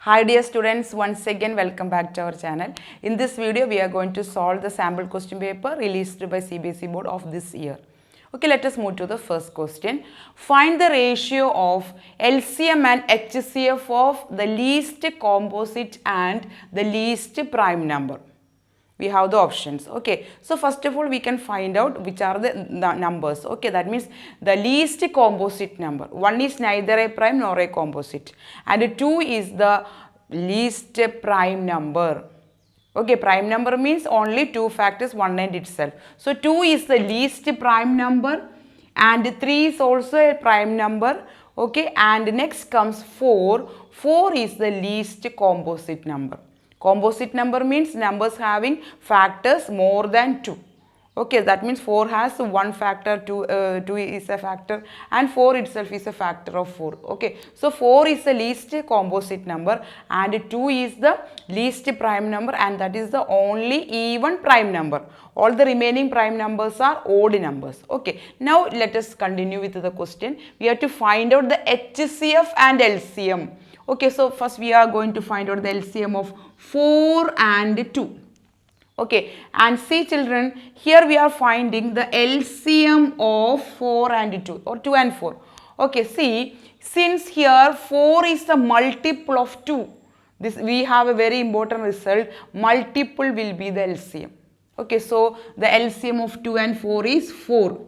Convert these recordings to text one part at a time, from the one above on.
Hi dear students, once again welcome back to our channel. In this video we are going to solve the sample question paper released by CBSE board of this year. Okay, let us move to the first question. Find the ratio of LCM and HCF of the least composite and the least prime number. We have the options. Okay, so first of all we can find out which are the numbers. Okay, that means the least composite number. One is neither a prime nor a composite, and 2 is the least prime number. Okay, prime number means only two factors, one and itself. So 2 is the least prime number and 3 is also a prime number. Okay, and next comes 4. 4 is the least composite number. Composite number means numbers having factors more than 2. Okay, that means 4 has one factor, 2 is a factor, and 4 itself is a factor of 4. Okay, so 4 is the least composite number and 2 is the least prime number, and that is the only even prime number. All the remaining prime numbers are odd numbers. Okay, now let us continue with the question. We have to find out the HCF and LCM. Okay, so first we are going to find out the LCM of 4 and 2. Okay, and see children, here we are finding the LCM of 4 and 2 or 2 and 4. Okay, see, since here 4 is the multiple of 2, this we have a very important result, multiple will be the LCM. Okay, so the LCM of 2 and 4 is 4.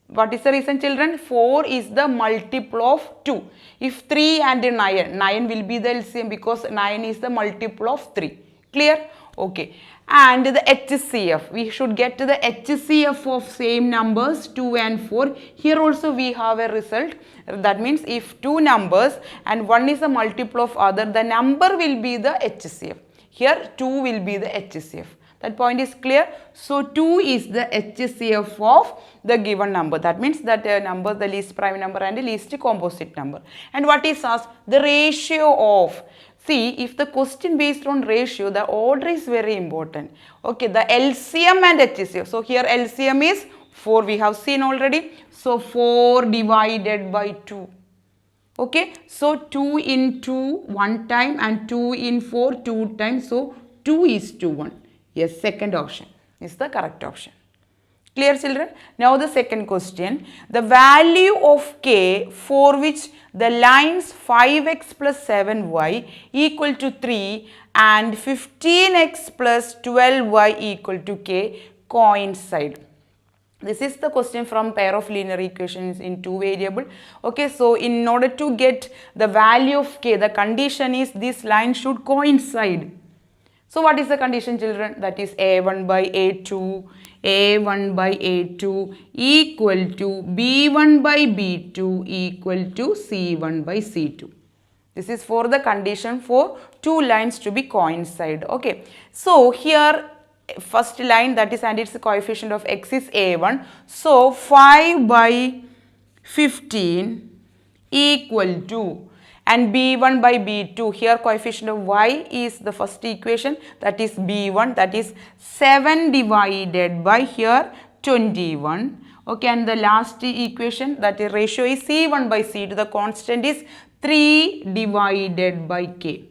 What is the reason children? 4 is the multiple of 2. If 3 and 9 will be the LCM because 9 is the multiple of 3. Clear? Okay. And the HCF, we should get to the HCF of same numbers 2 and 4. Here also we have a result. That means if two numbers and one is a multiple of other, the number will be the HCF. Here 2 will be the HCF. That point is clear. So 2 is the HCF of the given number. That means that number, the least prime number and the least composite number. And what is asked? The ratio of. See, if the question based on ratio, the order is very important. Okay, the LCM and HCF. So here LCM is 4. We have seen already. So 4 divided by 2. Okay, so 2 in 2 one time and 2 in 4 2 times. So 2 is to 1. Yes, second option is the correct option. Clear children? Now the second question. The value of k for which the lines 5x plus 7y equal to 3 and 15x plus 12y equal to k coincide. This is the question from pair of linear equations in two variable. Okay, so in order to get the value of k, the condition is this line should coincide. So what is the condition children? That is a1 by a2, a1 by a2 equal to b1 by b2 equal to c1 by c2. This is for the condition for two lines to be coincide. Okay, so here first line, that is, and its coefficient of x is a1. So 5 by 15 equal to, and b1 by b2, here coefficient of y is the first equation, that is b1, that is 7 divided by here 21. Okay, and the last equation, that is ratio is c1 by c2, the constant is 3 divided by k.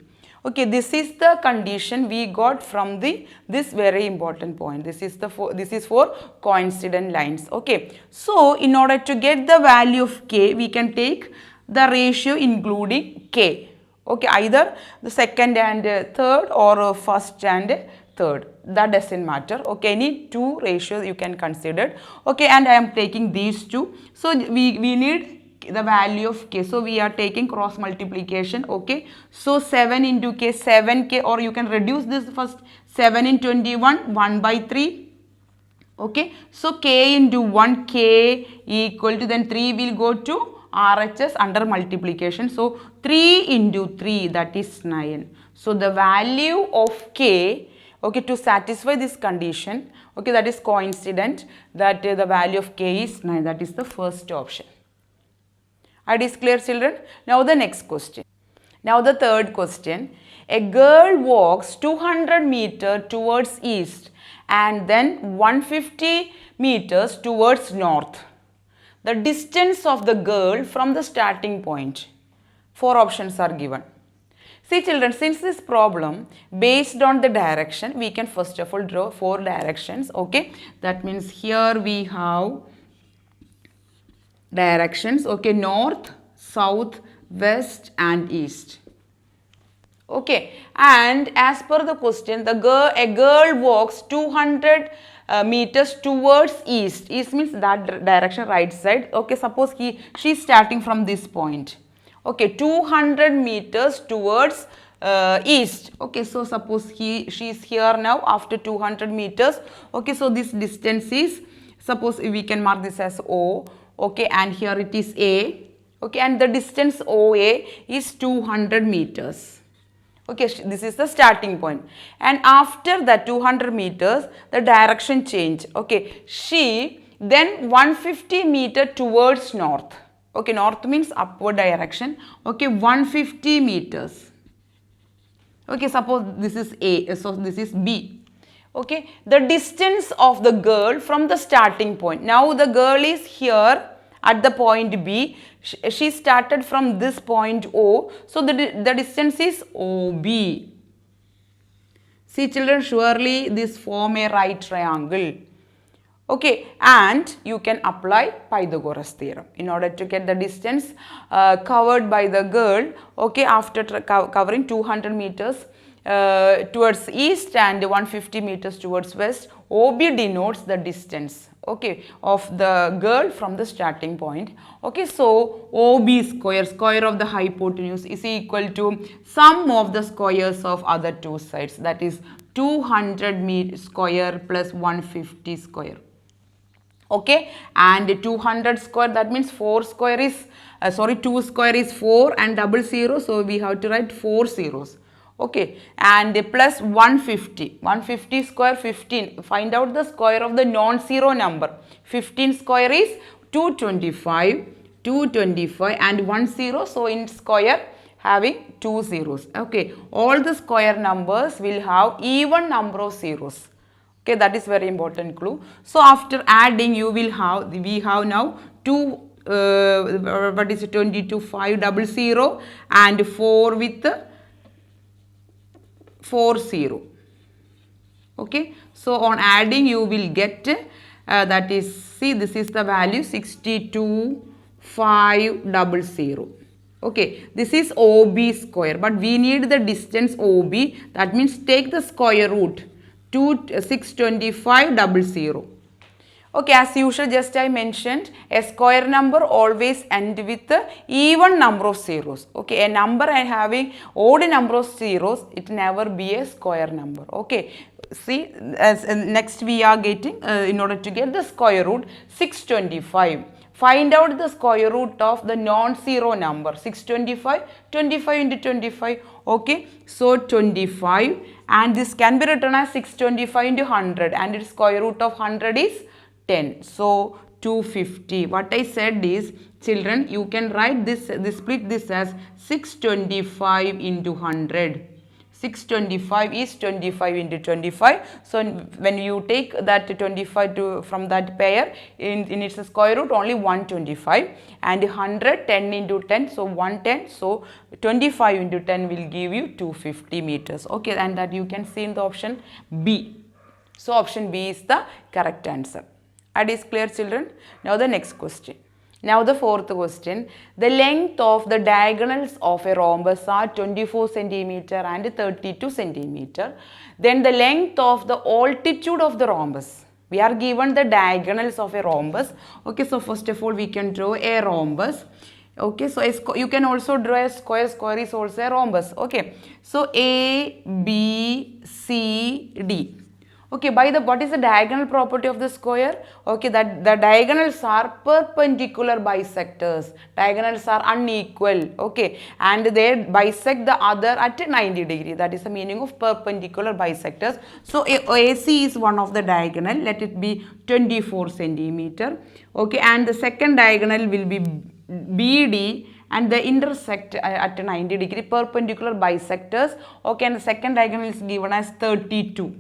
Okay, this is the condition we got from this very important point. This is for coincident lines. Okay, so in order to get the value of k, we can take the ratio including k. Okay, either the second and third or first and third, that doesn't matter. Okay, any two ratios you can consider. Okay, and I am taking these two. So we need the value of k. So we are taking cross multiplication. Okay, so 7 into k, 7k, or you can reduce this first. 7 in 21, 1 by 3. Okay, so k into 1, k equal to, then 3 will go to RHS under multiplication. So 3 into 3, that is 9. So the value of k, okay, to satisfy this condition, okay, that is coincident, that the value of k is 9. That is the first option. It is clear children? Now the next question. Now the third question. A girl walks 200 meters towards east and then 150 meters towards north. The distance of the girl from the starting point. 4 options are given. See children, since this problem based on the direction, we can first of all draw 4 directions. Okay, that means here we have directions. Okay, north, south, west and east. Okay, and as per the question, a girl walks 200 meters towards east. East means that direction, right side. Okay, suppose she's starting from this point. Okay, 200 meters towards east. Okay, so suppose she's here now after 200 meters. Okay, so this distance is, suppose we can mark this as O. Okay, and here it is A. Okay, and the distance OA is 200 meters. Okay, this is the starting point, and after that 200 meters the direction change. Okay, she then 150 meter towards north. Okay, north means upward direction. Okay, 150 meters. Okay, suppose this is A, so this is B. Okay, the distance of the girl from the starting point. Now the girl is here at the point B. She started from this point O. So the distance is OB. See children, surely this form a right triangle. Okay, and you can apply Pythagoras theorem in order to get the distance covered by the girl. Okay, after covering 200 meters towards east and 150 meters towards west, OB denotes the distance, okay, of the girl from the starting point. Okay, so OB square of the hypotenuse is equal to sum of the squares of other two sides, that is 200 square plus 150 square. Okay, and 200 square, that means 4 square is 2 square is 4 and double 0, so we have to write 4 zeros. Okay, and plus 150 square 15. Find out the square of the non-zero number. 15 square is 225 and 1 0, so in square having 2 zeros. Okay, all the square numbers will have even number of zeros. Okay, that is very important clue. So after adding, we have now 22, 5 double 0 and 4 with 4 0. Okay, so on adding you will get that is, see, this is the value 62 5 double 0. Okay, this is OB square, but we need the distance OB, that means take the square root 625 double 0. Okay, as usual, just I mentioned, a square number always end with the even number of zeros. Okay, a number having odd number of zeros, it never be a square number. Okay, see, as next we are getting, in order to get the square root, 625. Find out the square root of the non-zero number. 625, 25 into 25. Okay, so 25, and this can be written as 625 into 100, and its square root of 100 is 10. So 250. What I said is, children, you can write this split this as 625 into 100. 625 is 25 into 25. So when you take that 25 from that pair, in its square root only 125, and 100 10 into 10, so 110. So 25 into 10 will give you 250 meters. Okay, and that you can see in the option B. So option B is the correct answer. That is clear, children. Now the next question. Now the fourth question. The length of the diagonals of a rhombus are 24 centimeter and 32 centimeter. Then the length of the altitude of the rhombus. We are given the diagonals of a rhombus. Okay, so first of all we can draw a rhombus. Okay, so you can also draw a square. Square is also a rhombus. Okay, so A, B, C, D. Okay, what is the diagonal property of the square? Okay, that the diagonals are perpendicular bisectors. Diagonals are unequal. Okay, and they bisect the other at 90 degree. That is the meaning of perpendicular bisectors. So AC is one of the diagonal. Let it be 24 centimeter. Okay, and the second diagonal will be BD, and they intersect at 90 degree, perpendicular bisectors. Okay, and the second diagonal is given as 32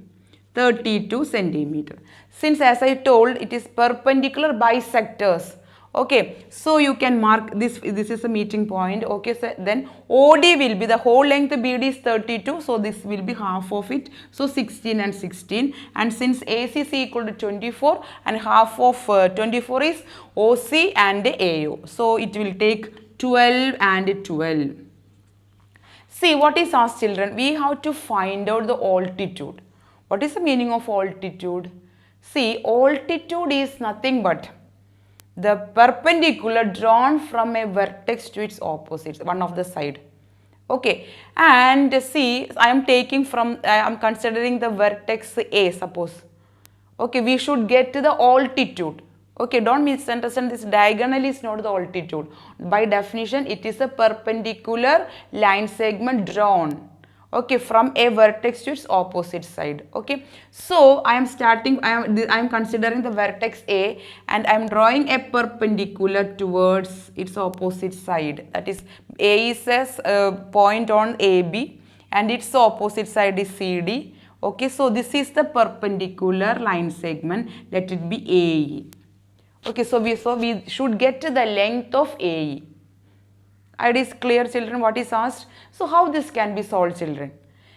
centimeter. Since, as I told, it is perpendicular bisectors. Okay, so you can mark this is a meeting point. Okay, so then OD will be, the whole length BD is 32, so this will be half of it, so 16 and 16, and since AC is equal to 24 and half of 24 is OC and AO, so it will take 12 and 12. See, what is asked, children? We have to find out the altitude. What is the meaning of altitude? See, altitude is nothing but the perpendicular drawn from a vertex to its opposite, one of the side. Okay, and see, I am considering the vertex A, suppose. Okay, we should get to the altitude. Okay, don't misunderstand, this diagonal is not the altitude. By definition, it is a perpendicular line segment drawn, okay, from a vertex to its opposite side. Okay, so I am considering the vertex A and I am drawing a perpendicular towards its opposite side. That is, A is a point on AB and its opposite side is CD. Okay, so this is the perpendicular line segment. Let it be AE. Okay, so we should get to the length of AE. It is clear, children, what is asked? So how this can be solved, children?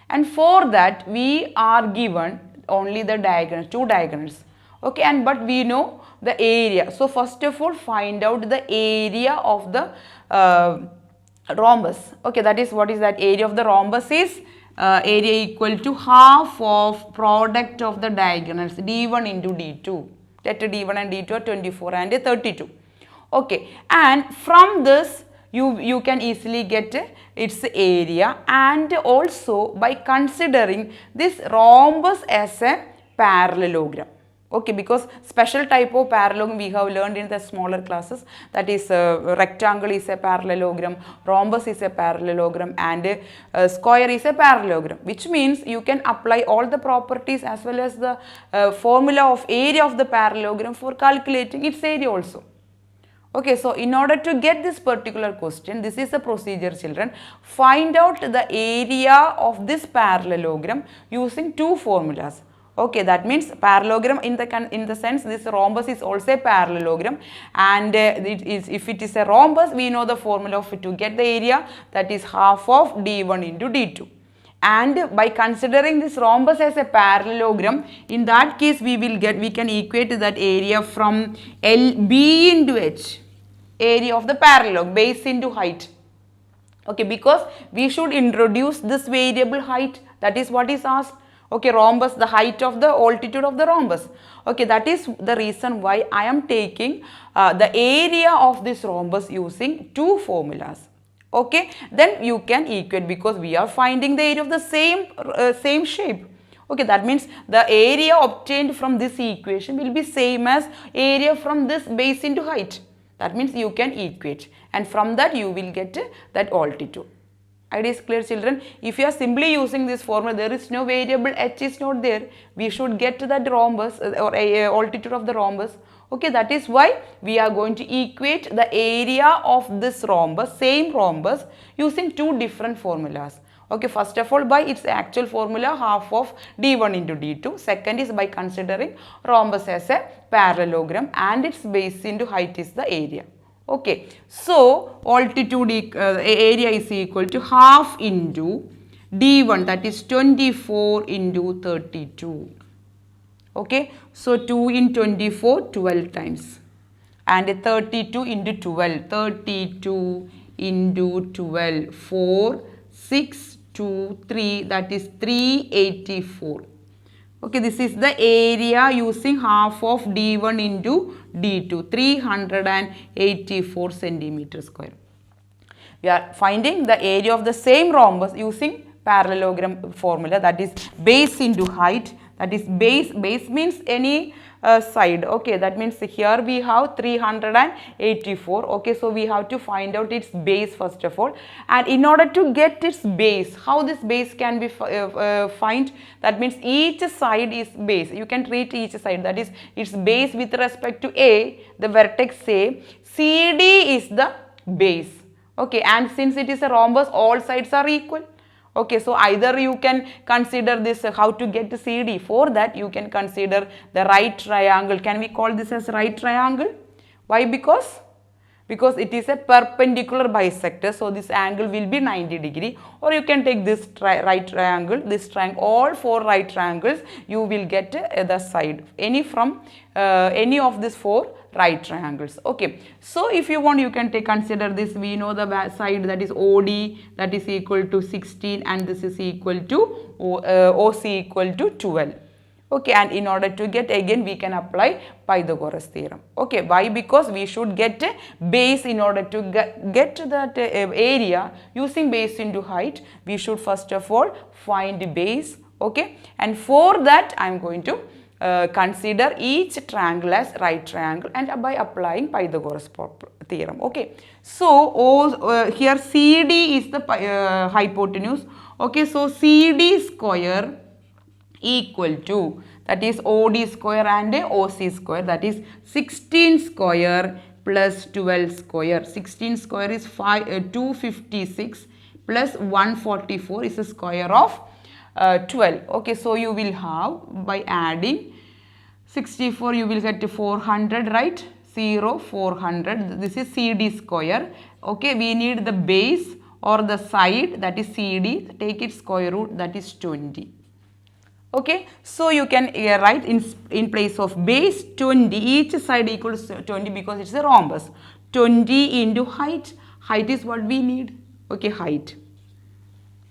And for that we are given only the diagonals, two diagonals. Okay, but we know the area. So first of all, find out the area of the rhombus. Okay, that is, what is that? Area of the rhombus is area equal to half of product of the diagonals, D1 into D2. Let D1 and D2 are 24 and 32. Okay, and from this you can easily get its area, and also by considering this rhombus as a parallelogram. Okay, because special type of parallelogram we have learned in the smaller classes, that is rectangle is a parallelogram, rhombus is a parallelogram, and square is a parallelogram, which means you can apply all the properties as well as the formula of area of the parallelogram for calculating its area also. Okay, so in order to get this particular question, this is the procedure, children. Find out the area of this parallelogram using two formulas. Okay, that means parallelogram in the sense this rhombus is also a parallelogram, and if it is a rhombus, we know the formula of it to get the area, that is half of D1 into D2. And by considering this rhombus as a parallelogram, in that case we can equate that area from B into H, area of the parallelogram, base into height. Okay, because we should introduce this variable height, that is what is asked. Okay, rhombus, the height of the altitude of the rhombus. Okay, that is the reason why I am taking the area of this rhombus using two formulas. Okay, then you can equate, because we are finding the area of the same shape. Okay, that means the area obtained from this equation will be same as area from this base into height. That means you can equate, and from that you will get that altitude. It is clear, children? If you are simply using this formula, there is no variable, H is not there. We should get to that rhombus or altitude of the rhombus. Okay, that is why we are going to equate the area of this rhombus, same rhombus, using two different formulas. Okay, first of all by its actual formula, half of D1 into D2. Second is by considering rhombus as a parallelogram and its base into height is the area. Okay, so altitude area is equal to half into D1, that is 24 into 32. Okay, so 2 in 24, 12 times, and 32 into 12, 32 into 12, 4, 6, 2, 3, that is 384. Okay, this is the area using half of D1 into D2, 384 centimeter square. We are finding the area of the same rhombus using parallelogram formula, that is base into height, that is base means any side. Okay, that means here we have 384. Okay, so we have to find out its base first of all, and in order to get its base, how this base can be find, that means each side is base. You can treat each side, that is its base with respect to A, the vertex A, CD is the base. Okay, and since it is a rhombus, all sides are equal. Okay, so either you can consider this how to get the CD. For that you can consider the right triangle. Can we call this as right triangle? Why? Because because it is a perpendicular bisector, so this angle will be 90 degree. Or you can take this right triangle, this triangle, all 4 right triangles, you will get the side, any of these 4 right triangles. Okay, so if you want, you can consider this. We know the side, that is OD, that is equal to 16, and this is equal to OC equal to 12. Okay, and in order to get, again we can apply Pythagoras theorem. Okay, why? Because we should get a base. In order to get that area using base into height, we should first of all find base. Okay, and for that I am going to consider each triangle as right triangle, and by applying Pythagoras theorem. Okay, so here CD is the hypotenuse. Okay, so CD square equal to, that is OD square and OC square, that is 16 square plus 12 square. 16 square is 256 plus 144 is the square of 12. Okay, so you will have, by adding 64, you will get 400, right? 0, 400. This is CD square. Okay, we need the base or the side, that is CD. Take its square root, that is 20. Okay, so you can write in place of base 20, each side equals 20 because it's a rhombus. 20 into height. Height is what we need. Okay, height.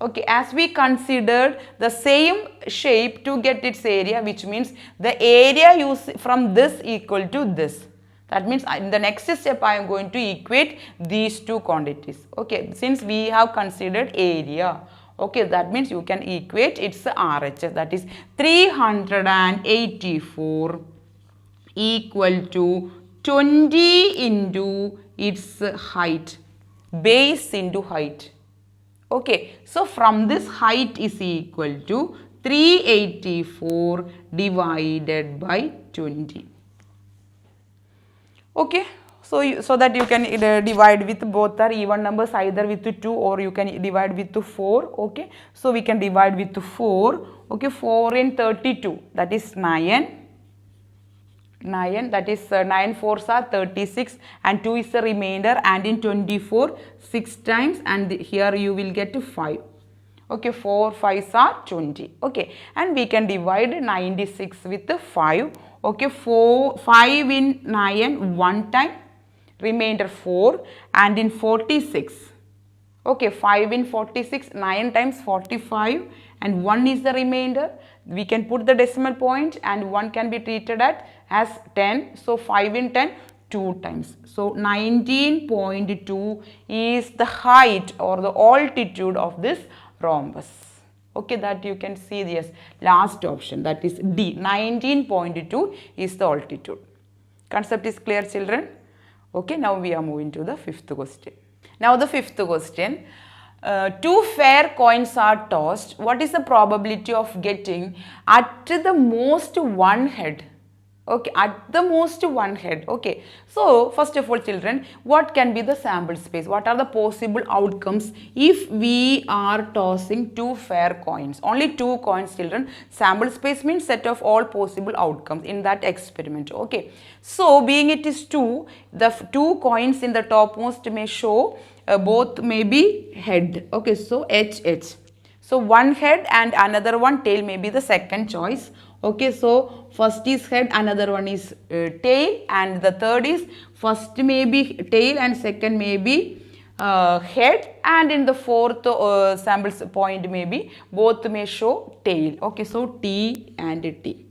Okay, as we considered the same shape to get its area, which means the area used from this equal to this. That means in the next step I am going to equate these two quantities. Okay, since we have considered area. Okay, that means you can equate its RHS, that is 384 equal to 20 into its height, base into height. Okay, so from this, height is equal to 384 divided by 20. Okay, so that you can divide with both are even numbers, either with 2 or you can divide with 4. Okay, so we can divide with 4. Okay, 4 in 32, that is 9. 9, that is 9 4s are 36, and 2 is the remainder, and in 24 6 times, and here you will get 5. Okay, 4 5s are 20. Okay, and we can divide 96 with 5. Okay, 5 in 9 1 time, remainder 4, and in 46. Okay, 5 in 46, 9 times 45, and 1 is the remainder. We can put the decimal point, and 1 can be treated as 10. So 5 in 10, 2 times. So 19.2 is the height or the altitude of this rhombus. Okay, that you can see this last option, that is D. 19.2 is the altitude. Concept is clear, children? Okay, now we are moving to the fifth question. Now the fifth question. 2 fair coins are tossed. What is the probability of getting at the most one head? Okay, at the most one head. Okay, so first of all, children, what can be the sample space? What are the possible outcomes if we are tossing 2 fair coins? Only 2 coins, children. Sample space means set of all possible outcomes in that experiment. Okay, so being it is 2, the 2 coins in the topmost may show both may be head. Okay, so HH. So one head and another one tail may be the second choice. Okay, so first is head, another one is tail, and the third is first may be tail and second may be head, and in the fourth sample point may be both may show tail. Okay, so T and T.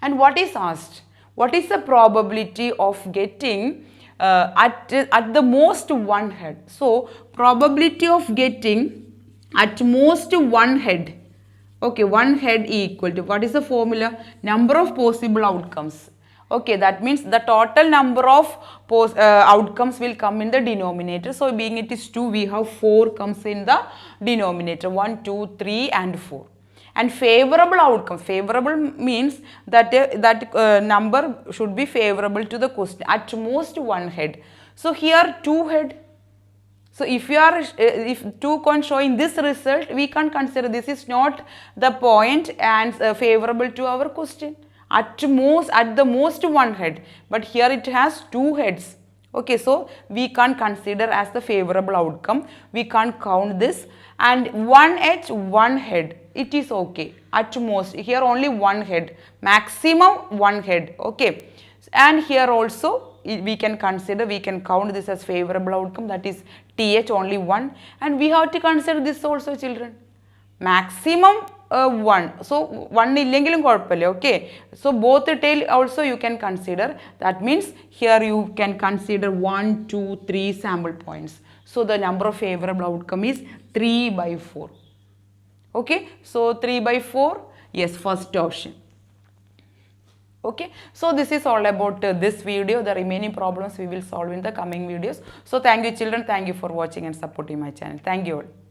And what is asked? What is the probability of getting at the most one head? So probability of getting at most one head. Okay, one head equal to, what is the formula? Number of possible outcomes. Okay, that means the total number of outcomes will come in the denominator. So being it is 2, we have 4 comes in the denominator. 1, 2, 3 and 4. And favorable outcome. Favorable means that number should be favorable to the question. At most one head. So here 2 head. So if 2 coins showing this result, we can consider this is not the point and favorable to our question. At the most one head, but here it has 2 heads. Okay, so we can't consider as the favorable outcome. We can't count this. And one edge, one head. It is okay. At most, here only one head. Maximum one head. Okay. And here also we can consider, we can count this as favorable outcome. That is TH only one. And we have to consider this also, children. Maximum 1. So 1 illengilum kuഴപ്പമില്ല. Okay. So both the tail also you can consider. That means here you can consider 1, 2, 3 sample points. So the number of favorable outcome is 3/4. Okay. So 3/4. Yes, first option. Okay. So this is all about this video. The remaining problems we will solve in the coming videos. So thank you children. Thank you for watching and supporting my channel. Thank you all.